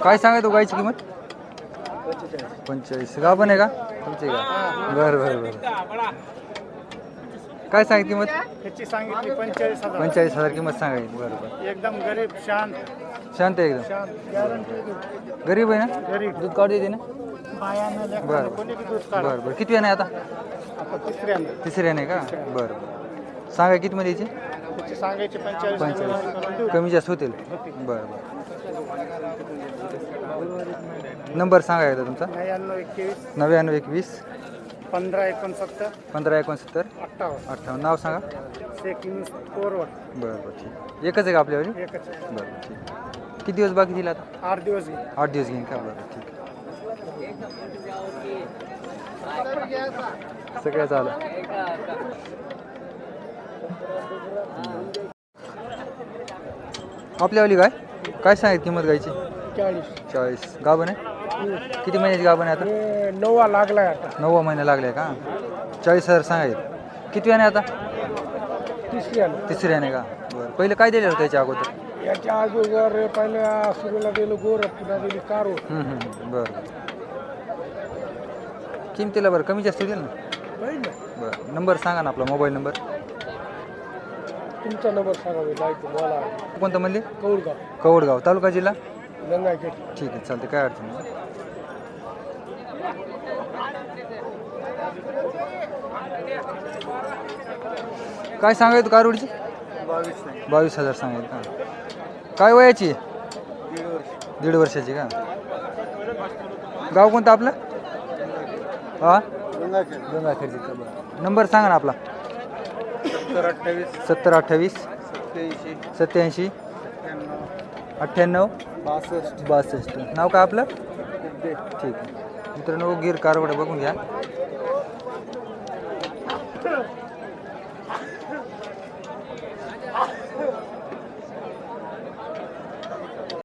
काय सांगाय तो गायची किंमत? 45. गाभण आहे का तुमची का? बरं बरं बरं. काय सांगितली किंमत? त्याची सांगितली 45,000. 45,000 किंमत सांगायची. बरं बरं. एकदम गरीब शांत शांत आहे एकदम. शांत गॅरंटी गरीब आहे ना? गरीब दूध काढू देते ना? बायानं बरं. लेकरानं कोणी बी दूध काढा. बरं बरं. किती वेळ नाही आता? आता तिसऱ्यांदा तिसऱ्या नाही का? बरं बरं. सांगा किती मध्ये याची? त्याची सांगायची 45. 45. कमी जास्त होतील. बरं बरं. नंबर सांगा एकदा तुमचा. 99 21 91 21 15 69 15 69 58. 58. नाव सांगा. शेख यूनुस कोरवड. बरं बरं ठीक. एकच आहे का आपल्यावर? एकच आहे. बरं ठीक. किती दिवस बाकी दिला आता? 8 दिवस घेईल. 8 दिवस घेईन का? बरं ठीक. सगळं झालं. आपल्यावाली काय सांगितली किंमत गायची? 40. गाभण आहे? किती महिन्याची गाभण आहे आता? 9 लागलाय आता. 9वा महिना लागलाय का? 40,000 सांगायचे. किती वेळाने आता? तिसऱ्याने का? बरं. पहिले काय दिलं होतं त्याच्या अगोदर? याच्या अगोदर पहिल्या सुरूला दिलं गोर, पुन्हा दिली कारो. बरं. किमतीला बरं कमी जास्त होईल ना? बरं. नंबर सांगा ना आपला मोबाईल नंबर. तुमचा नंबर सांगा मला. कोणतं म्हणले? कौडगाव. कवडगाव तालुका जिल्हा? गंगाखेड. ठीक आहे चालते. काय अडचण नाही. काय सांगायचं कारोडची? 22,000 सांगायचं का? काय वयाची? 1.5 वर्षाची का? गाव कोणतं आपलं? हा गंगाखेडची का? बरं. नंबर सांगा ना आपला. 70 28 87 98 62. नाव काय आपलं? ठीक आहे मित्रांनो. गिर कारवड बघून घ्या.